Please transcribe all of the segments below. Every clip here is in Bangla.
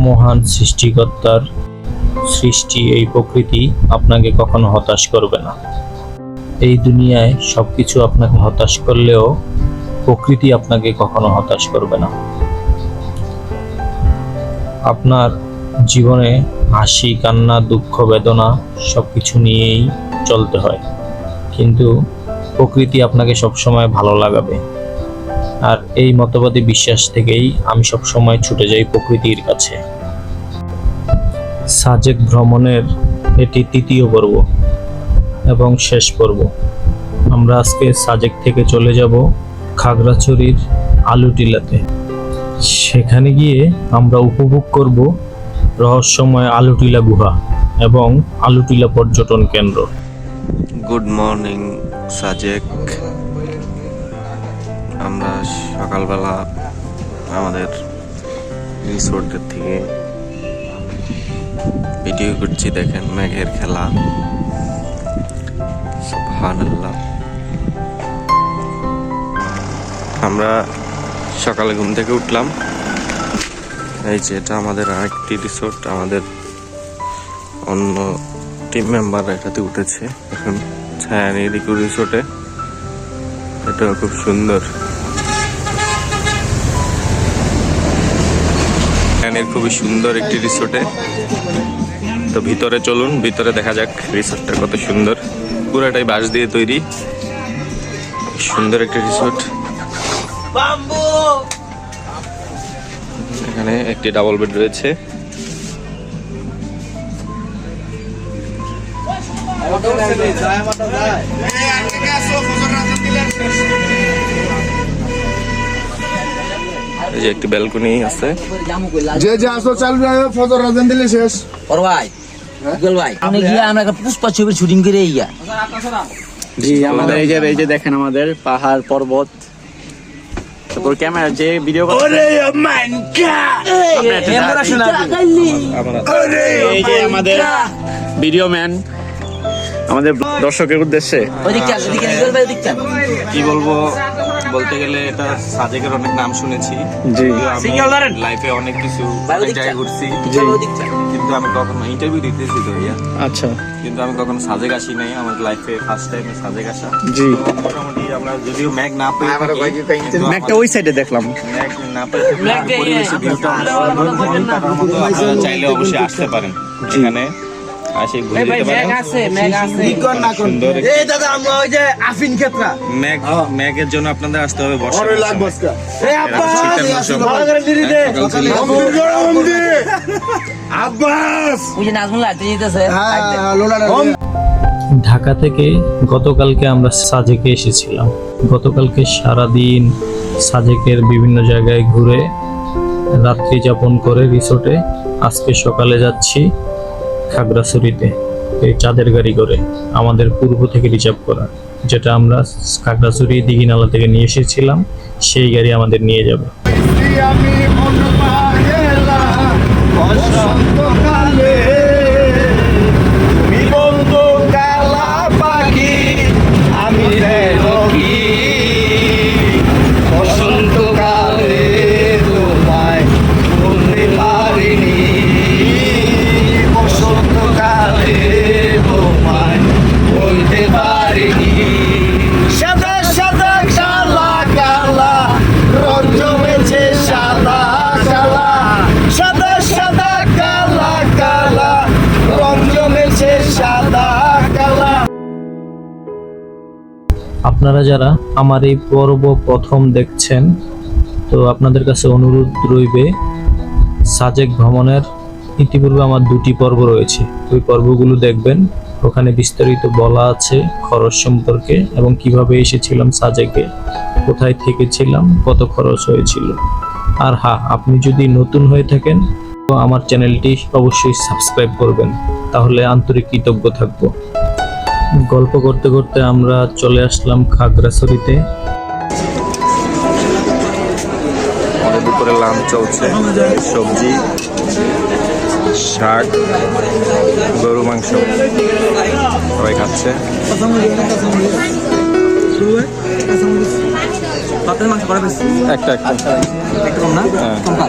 মহান সৃষ্টিকর্তার সৃষ্টি এই প্রকৃতি আপনাকে কখনো হতাশ করবে না। এই দুনিয়ায় সবকিছু আপনাকে হতাশ করলেও প্রকৃতি আপনাকে কখনো হতাশ করবে না। আপনার জীবনে হাসি, কান্না, দুঃখ, বেদনা সবকিছু নিয়েই চলতে হয়, কিন্তু প্রকৃতি আপনাকে সবসময় ভালো লাগাবে। আর এই মতবাদী বিশ্বাস থেকেই আমি সবসময় ছুটে যাই প্রকৃতির কাছে। সাজেক ভ্রমণের এটি তৃতীয় পর্ব এবং শেষ পর্ব। আমরা আজকে সাজেক থেকে চলে যাব খাগড়াছড়ির আলুটিলাতে। সেখানে গিয়ে আমরা উপভোগ করব রহস্যময় আলুটিলা গুহা এবং আলুটিলা পর্যটন কেন্দ্র। Good morning Sajek. আমরা সকালবেলা আমাদের রিসোর্টের থেকে ভিডিও করছি, দেখেন মেঘের খেলা, সুবহানাল্লাহ। আমরা সকালে ঘুম থেকে উঠলাম, এই যে এটা আমাদের আরেকটি রিসোর্ট, আমাদের অন্য টিম মেম্বার এটাতে উঠেছে এখন ছায়ানি রিসোর্টে। এটা খুব সুন্দর, খুবই সুন্দর একটি রিসোর্টে। তো ভিতরে চলুন, ভিতরে দেখা যাক রিসোর্টটা কত সুন্দর। পুরাটাই বাঁশ দিয়ে তৈরি, সুন্দর একটি রিসোর্ট। এখানে একটি ডাবল বেড রয়েছে। এই যে একটি ব্যালকনি আছে। যে যে আসো চালু রাখো, ফজর আজান দিলে শেষ। ওর ভাই গুগল ভাই আমি গিয়া আমরা একটা পুষ্পা ছবির শুটিং করে ইয়া। জি আমাদের এই যে দেখেন আমাদের পাহাড় পর্বত, তারপর ক্যামেরা যে ভিডিও এই যে আমাদের ভিডিও ম্যান আমাদের দর্শকের উদ্দেশ্যে কি বলবো, বলতে গেলে এটা সাজেকের অনেক নাম শুনেছি, জি লাইফে অনেক কিছু অনেক জায়গায় ঘুরছি, কিন্তু আমি কখনো ইন্টারভিউ দিতেছি তো ইয়া, আচ্ছা, কিন্তু আমি কখনো সাজেক আসি নাই। আমার লাইফে ফার্স্ট টাইম সাজেক আসা। জি মোটামুটি আমরা যদিও ম্যাগ না পাই, ম্যাকটা ওই সাইডে দেখলাম, ম্যাগ না পাই পরিবেশের ভিউটা চাইলে অবশ্যই আসতে পারেন এখানে, আসে ঘুরে যেতে পারেন। সুন্দর এই দাদা আমরা ওই যে আফিন ক্ষেত্রা ম্যাগের জন্য আপনাদের আসতে হবে বর্ষা এই আব্বা ভালো করে দিদি দে আব্বাস ওই যে নাজমুল আইতে যেতেছে ঢাকা থেকে গতকালকে আমরা সাজেকে এসেছিলাম। গতকালকে সারাদিন সাজেকের বিভিন্ন জায়গায় ঘুরে রাত্রি যাপন করে রিসোর্টে আজকে সকালে যাচ্ছি খাগড়াছড়িতে, এই চাঁদের গাড়ি করে আমাদের পূর্ব থেকে রিজার্ভ করা, যেটা আমরা খাগড়াছড়ি দিঘিনালা থেকে নিয়ে এসেছিলাম, সেই গাড়ি আমাদের নিয়ে যাবে। আমি মন পাগেলা বসন্তকালে তুমি বন্ধু কালা পাখি, আমি রবি বসন্তকালে তোমায় বলতে পারিনি, বসন্তকালে তোমায় বলতে পারিনি। সাদা সাদা কালা কালা রং জমেছে, সাদা কালা সাদা সাদা কালা কালা রং জমেছে, সাদা কালা। আপনারা যারা আমার এই পর্ব প্রথম দেখছেন, তো আপনাদের কাছে অনুরোধ রইবে, সাজেক ভ্রমণের ইতিপূর্বে আমার 2টি পর্ব রয়েছে, ওই পর্বগুলো দেখবেন। ওখানে বিস্তারিত বলা আছে খরচ সম্পর্কে এবং কিভাবে এসেছিলাম সাজেকে, কোথায় থেকেছিলাম, কত খরচ হয়েছিল। আর হ্যাঁ, আপনি যদি নতুন হয়ে থাকেন তো আমার চ্যানেলটি অবশ্যই সাবস্ক্রাইব করবেন, তাহলে আন্তরিক কৃতজ্ঞ থাকবো। গল্প করতে করতে আমরা চলে আসলাম খাগড়াছড়িতে। আমাদের দুপুরে লাঞ্চ চলছে, সবজি, শাক, গরু মাংস, সবাই খাচ্ছে। একটা একটা একটু কম না হ্যাঁ। কম খা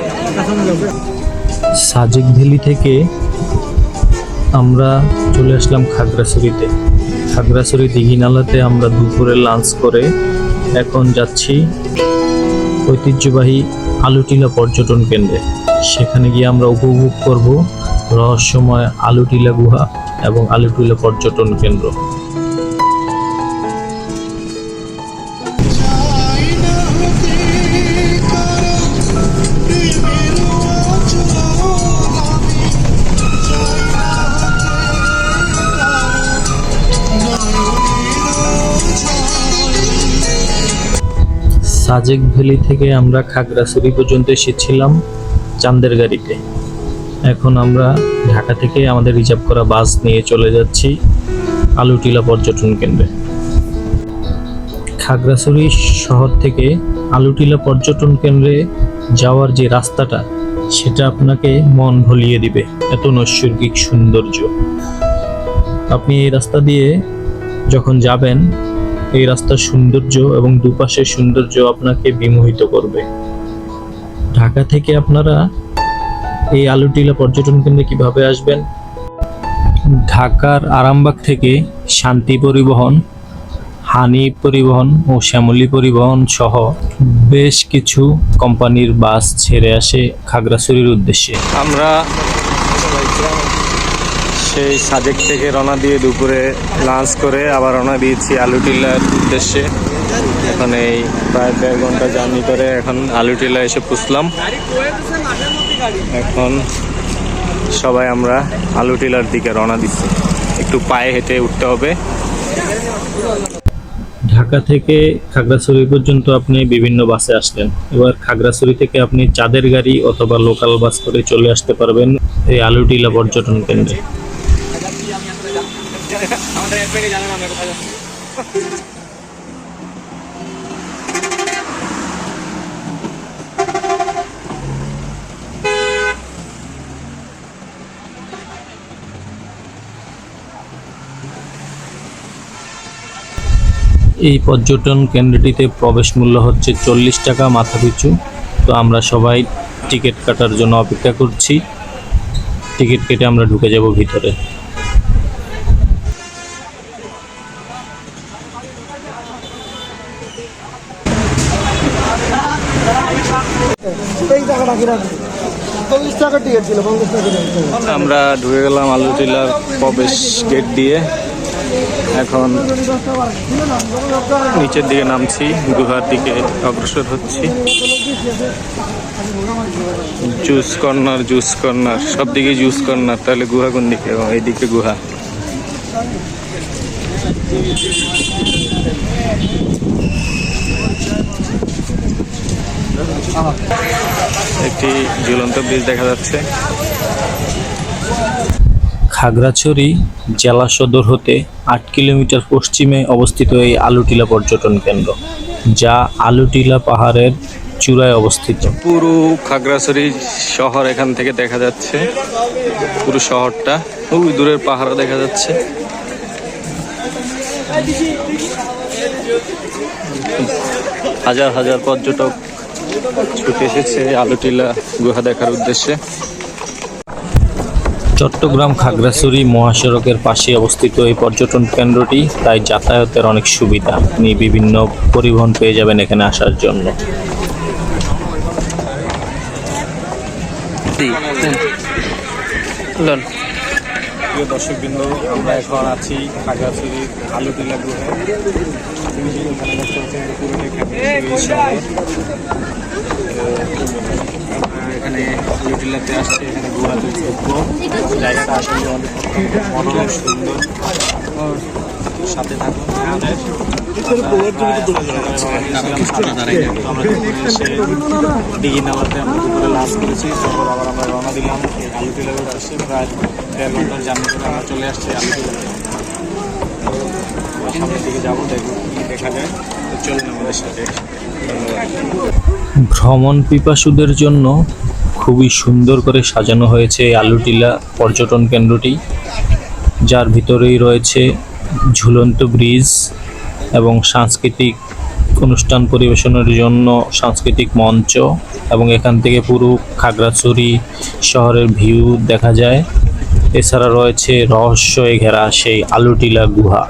সাজেক ভ্যালি থেকে আমরা চলে আসলাম খাগড়াছড়িতে। খাগড়াছড়ি দিঘিনালাতে আমরা দুপুরে লাঞ্চ করে এখন যাচ্ছি ঐতিহ্যবাহী আলুটিলা পর্যটন কেন্দ্রে। সেখানে গিয়ে আমরা উপভোগ করব রহস্যময় আলুটিলা গুহা এবং আলুটিলা পর্যটন কেন্দ্র। সাজেক ভ্যালি থেকে আমরা খাগড়াছড়ি পর্যন্ত এসেছিলাম চাঁদের গাড়িতে। এখন আমরা ঢাকা থেকে আমাদের রিজার্ভ করা বাস নিয়ে চলে যাচ্ছি আলুটিলা পর্যটন কেন্দ্রে। খাগড়াছড়ি শহর থেকে আলুটিলা পর্যটন কেন্দ্রে যাওয়ার যে রাস্তাটা, সেটা আপনাকে মন ভুলিয়ে দিবে, এত নৈসর্গিক সৌন্দর্য। আপনি এই রাস্তা দিয়ে যখন যাবেন, এই রাস্তার সৌন্দর্য এবং দুপাশের সৌন্দর্য আপনাকে বিমোহিত করবে। ঢাকা থেকে আপনারা এই আলুটিলা পর্যটন কেন্দ্রে কিভাবে আসবেন? ঢাকার আরামবাগ থেকে শান্তি পরিবহন, হানি পরিবহন ও শ্যামলী পরিবহন সহ বেশ কিছু কোম্পানির বাস ছেড়ে আসে খাগড়াছড়ির উদ্দেশ্যে। আমরা সেই সাজেক থেকে রওনা দিয়ে দুপুরে লাঞ্চ করে আবার রওনা দিয়েছি আলুটিলার উদ্দেশ্যে। এখন এই প্রায় 1.5 ঘন্টা জার্নি করে এখন আলুটিলা এসে পৌঁছলাম। এখন সবাই আমরা আলুটিলার দিকে রওনা দিচ্ছি। একটু পায়ে হেঁটে উঠতে হবে। ঢাকা থেকে খাগড়াছড়ি পর্যন্ত আপনি বিভিন্ন বাসে আসলেন। এবার খাগড়াছড়ি থেকে আপনি চাঁদের গাড়ি অথবা লোকাল বাস করে চলে আসতে পারবেন এই আলুটিলা পর্যটন কেন্দ্রে। এই পর্যটন কেন্দ্রটিতে প্রবেশ মূল্য হচ্ছে 40 টাকা মাথা পিছু। তো আমরা সবাই টিকিট কাটার জন্য অপেক্ষা করছি। টিকিট কেটে আমরা ঢুকে যাব ভিতরে। আমরা ঢুকে গেলাম আলুটিলার প্রবেশ গেট দিয়ে। এখন নিচের দিকে নামছি, গুহার দিকে অগ্রসর হচ্ছি। জুস কর্নার সব দিকে জুস কর্নার। তাহলে গুহা কোন দিকে? এইদিকে গুহা। একটি ঝুলন্ত ব্রিজ দেখা যাচ্ছে। খাগড়াছড়ি জেলা সদর হতে 8 কিলোমিটার পশ্চিমে অবস্থিত এই আলুটিলা পর্যটন কেন্দ্র, যা আলুটিলা পাহাড়ের চূড়ায় অবস্থিত। পুরো খাগড়াছড়ি শহর এখান থেকে দেখা যাচ্ছে, পুরো শহরটা। ওই দূরের পাহাড়ও দেখা যাচ্ছে। হাজার হাজার পর্যটক ছুটে এসেছে আলুটিলা গুহা দেখার উদ্দেশ্যে। চট্টগ্রাম খাগড়াছড়ি মহাসড়কের পাশে অবস্থিত এই পর্যটন কেন্দ্রটি, তাই যাতায়াতের অনেক সুবিধা। আপনি বিভিন্ন পরিবহন পেয়ে যাবেন এখানে আসার জন্য। প্রিয় দর্শকবৃন্দ, আমরা এখন আছি খাগড়াছড়ির আলুটিলা গুহায়। এখানে আলুটিলাতে আসছে, এখানে গুহাতে উঠবো। জায়গাটা আসলে অনেক মনোরম সুন্দর। সাথে থাকুন আমাদের। আমরা এসে দিঘি নালাতে আমরা দুপুরে লাঞ্চ করেছি। তারপর আবার আমরা রওনা দিলাম আলুটিলার উদ্দেশ্যে। প্রায় 1.5 ঘন্টার জার্নি করে আমরা চলে আসছি আলুটিলাতে। সামনের দিকে যাবো, দেখবো কি দেখা যায়। তো চলুন আমাদের সাথে। ভ্রমণ পিপাসুদের জন্য খুবই সুন্দর করে সাজানো হয়েছে এই আলুটিলা পর্যটন কেন্দ্রটি, যার ভিতরেই রয়েছে ঝুলন্ত ব্রিজ এবং সাংস্কৃতিক অনুষ্ঠান পরিবেশনের জন্য সাংস্কৃতিক মঞ্চ, এবং এখান থেকে পুরো খাগড়াছড়ি শহরের ভিউ দেখা যায়। এছাড়া রয়েছে রহস্যে ঘেরা সেই আলুটিলা গুহা,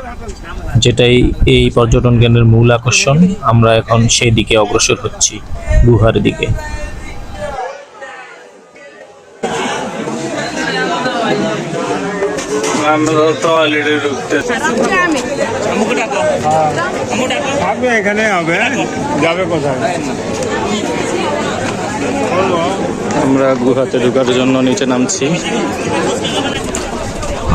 যেটাই এই পর্যটন কেন্দ্রের মূল আকর্ষণ। আমরা এখন সেই দিকে অগ্রসর হচ্ছি, গুহার দিকে। আমরা টয়লেটে ঢুকতে থাকবে এখানে হবে, যাবে কোথায়? আমরা গুহাতে ঢোকার জন্য নিচে নামছি।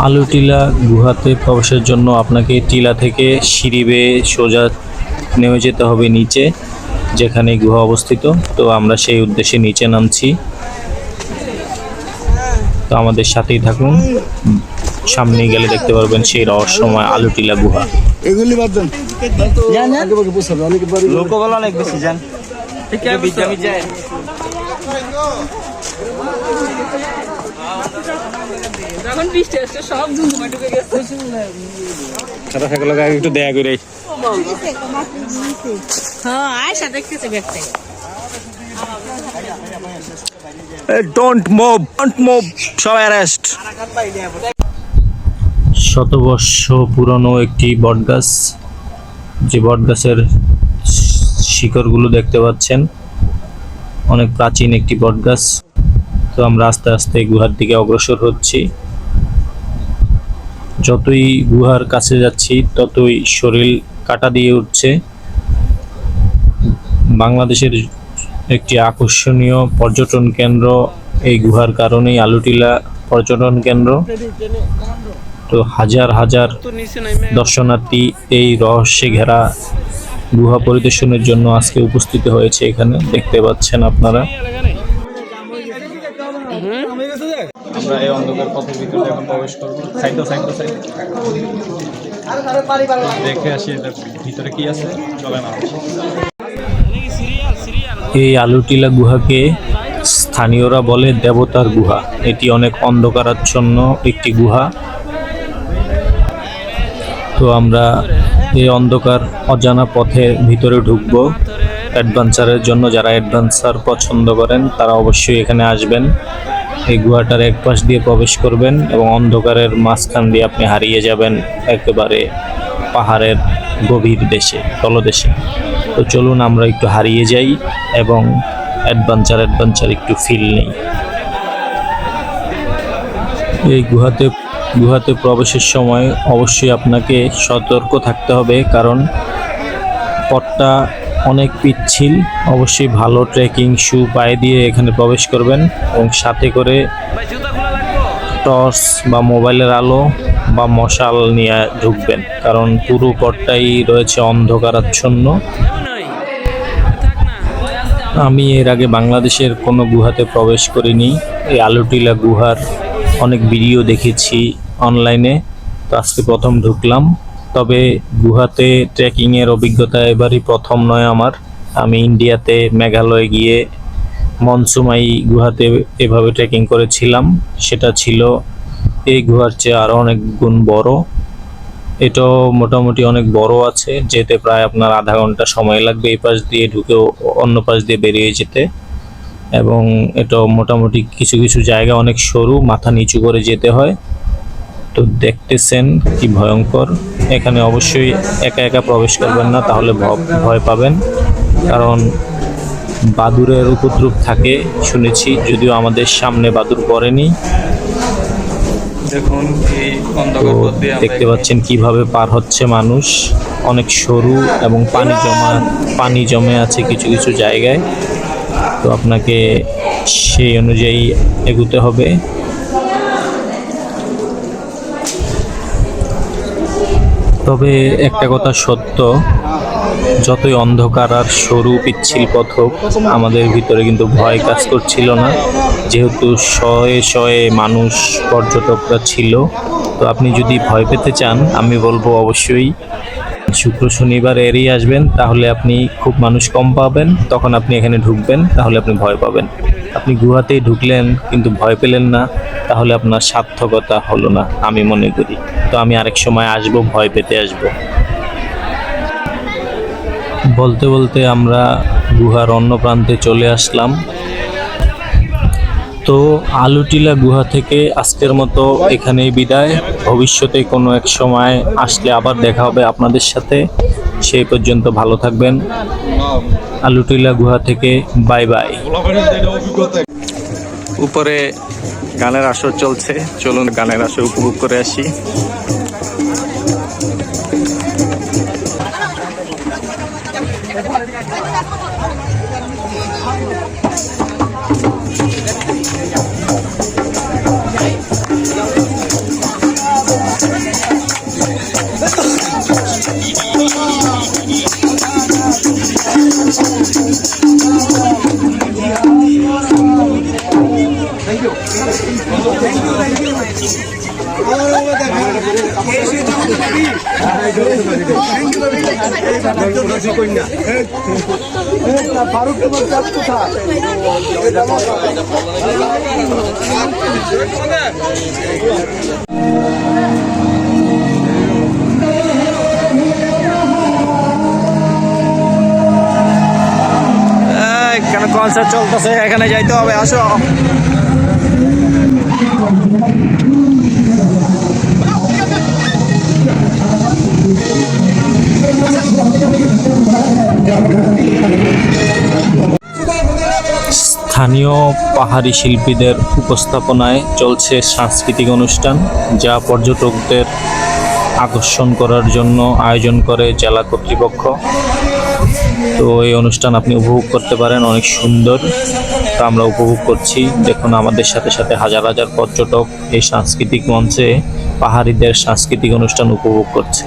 আলুটিলা গুহাতে প্রবেশের জন্য আপনাকে টিলা থেকে সিঁড়ি বেয়ে সোজা নেমে যেতে হবে নিচে, যেখানে গুহা অবস্থিত। তো আমরা সেই উদ্দেশ্যে নিচে নামছি। তো আমাদের সাথেই থাকুন, সামনে গেলে দেখতে পারবেন সেই রহস্যময় আলুটিলা গুহা। এগুলি বাদ দেন। লোকবল অনেক বেশি জান। যখন বৃষ্টি আসছে সব ধুমধুমে ঢুকে গেছে। সাদা থাকলে একটু দেয়া করে হ্যাঁ আয়সা দেখতেছে ব্যাগটাই। ডোন্ট মুভ, সব অ্যারেস্ট। শতবর্ষ পুরনো একটি বটগাছ, যে বটগাছের শিকড়গুলো দেখতে পাচ্ছেন, অনেক প্রাচীন একটি বটগাছ। তো আমরা আস্তে আস্তে গুহার দিকে অগ্রসর হচ্ছি। যতই গুহার কাছে যাচ্ছি ততই শরীর কাটা দিয়ে উঠছে। বাংলাদেশের একটি আকর্ষণীয় পর্যটন কেন্দ্র এই গুহার কারণেই আলুটিলা পর্যটন কেন্দ্র। তো হাজার হাজার দর্শনার্থী এই রহস্যে ঘেরা গুহা পরিদর্শনের জন্য আজকে উপস্থিত হয়েছে এখানে, দেখতে পাচ্ছেন আপনারা। আমরা এই অন্ধকার পথের ভিতরে এখন প্রবেশ করবো। দেখে আসি এটা ভিতরে কি আছে, চলে না। এই আলুটিলা গুহাকে স্থানীয়রা বলে দেবতার গুহা। এটি অনেক অন্ধকারাচ্ছন্ন একটি গুহা। তো আমরা এই অন্ধকার অজানা পথে ভিতরে ঢুকবো অ্যাডভেঞ্চারের জন্য। যারা অ্যাডভেঞ্চার পছন্দ করেন তারা অবশ্যই এখানে আসবেন। এই গুহাটার এক পাশ দিয়ে প্রবেশ করবেন এবং অন্ধকারের মাঝখান দিয়ে আপনি হারিয়ে যাবেন একেবারে পাহাড়ের গভীর দেশে, তলদেশে। তো চলুন আমরা একটু হারিয়ে যাই এবং অ্যাডভেঞ্চার একটু ফিল নেই। এই গুহাতে প্রবেশের সময় অবশ্যই আপনাকে সতর্ক থাকতে হবে, কারণ পথটা অনেক পিচ্ছিল। অবশ্যই ভালো ট্রেকিং শু পায়ে দিয়ে এখানে প্রবেশ করবেন এবং সাথে করে টর্চ বা মোবাইলের আলো বা মশাল নিয়ে ঢুকবেন, কারণ পুরো পথটাই রয়েছে অন্ধকারাচ্ছন্ন। আমি এর আগে বাংলাদেশের কোনো গুহাতে প্রবেশ করিনি। এই আলুটিলা গুহার অনেক ভিডিও দেখেছি অনলাইনে, তো আজকে প্রথম ঢুকলাম। তবে গুহাতে ট্রেকিংয়ের অভিজ্ঞতা এবারই প্রথম নয় আমার। আমি ইন্ডিয়াতে মেঘালয়ে গিয়ে মনসুমাই গুহাতে এভাবে ট্রেকিং করেছিলাম। সেটা ছিল এই গুহার চেয়ে আরও অনেক গুণ বড়। এটাও মোটামুটি অনেক বড় আছে, যেতে প্রায় আপনার আধা ঘন্টা সময় লাগবে এই পাশ দিয়ে ঢুকেও অন্য পাশ দিয়ে বেরিয়ে যেতে। এবং এটাও মোটামুটি কিছু কিছু জায়গা অনেক সরু, মাথা নিচু করে যেতে হয়। তো দেখতেছেন কি ভয়ঙ্কর। এখানে অবশ্যই একা একা প্রবেশ করবেন না, তাহলে ভয় পাবেন, কারণ বাদুড়ের উপদ্রব থাকে শুনেছি, যদিও আমাদের সামনে বাদুড় পড়েনি। দেখুন এই তো অন্ধকার পথ দিয়ে দেখতে পাচ্ছেন কিভাবে পার হচ্ছে মানুষ। অনেক সরু এবং পানি জমে আছে কিছু কিছু জায়গায়। তো আপনাকে সেই অনুযায়ী এগুতে হবে। তবে একটা কথা সত্য, যতই অন্ধকার আর সরু পিচ্ছিল পথ হোক, আমাদের ভিতরে কিন্তু ভয় কাজ করছিল না, যেহেতু শয়ে শয়ে মানুষ পর্যটকরা ছিল। তো আপনি যদি ভয় পেতে চান, আমি বলবো অবশ্যই শুক্র শনিবার এড়িয়ে আসবেন, তাহলে আপনি খুব মানুষ কম পাবেন। তখন আপনি এখানে ঢুকবেন, তাহলে আপনি ভয় পাবেন। আপনি গুহাতেই ঢুকলেন কিন্তু ভয় পেলেন না, তাহলে আপনার সার্থকতা হলো না আমি মনে করি। তো আমি আরেক সময় আসবো, ভয় পেতে আসবো। বলতে বলতে আমরা গুহার অন্য প্রান্তে চলে আসলাম। তো আলুটিলা গুহা থেকে আজকের মতো এখানেই বিদায়। ভবিষ্যতে কোনো এক সময় আসলে আবার দেখা হবে আপনাদের সাথে। সেই পর্যন্ত ভালো থাকবেন। আলুটিলা গুহা থেকে বাই বাই। উপরে গানের আসর চলছে, চলুন গানের আসর উপভোগ করে আসি। কেন কনসার্ট চলতেছে, এখানে যাইতে হবে, আসো। স্থানীয় পাহাড়ি শিল্পীদের উপস্থাপনায় চলছে সাংস্কৃতিক অনুষ্ঠান, যা পর্যটকদের আকর্ষণ করার জন্য আয়োজন করে জেলা কর্তৃপক্ষ। তো এই অনুষ্ঠান আপনি উপভোগ করতে পারেন, অনেক সুন্দর। তো আমরা উপভোগ করছি। দেখুন আমাদের সাথে সাথে হাজার হাজার পর্যটক এই সাংস্কৃতিক মঞ্চে পাহাড়িদের সাংস্কৃতিক অনুষ্ঠান উপভোগ করছে।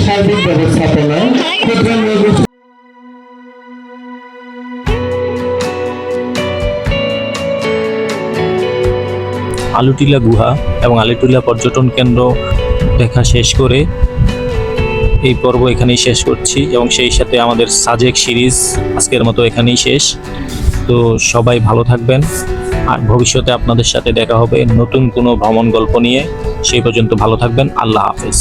সার্বিক ব্যবস্থাপনা আলুটিলা গুহা এবং আলুটিলা পর্যটন কেন্দ্র দেখা শেষ করে এই পর্ব এখানেই শেষ করছি, এবং সেই সাথে আমাদের সাজেক সিরিজ আজকের মতো এখানেই শেষ। তো সবাই ভালো থাকবেন, আর ভবিষ্যতে আপনাদের সাথে দেখা হবে নতুন কোনো ভ্রমণ গল্প নিয়ে। সেই পর্যন্ত ভালো থাকবেন। আল্লাহ হাফেজ।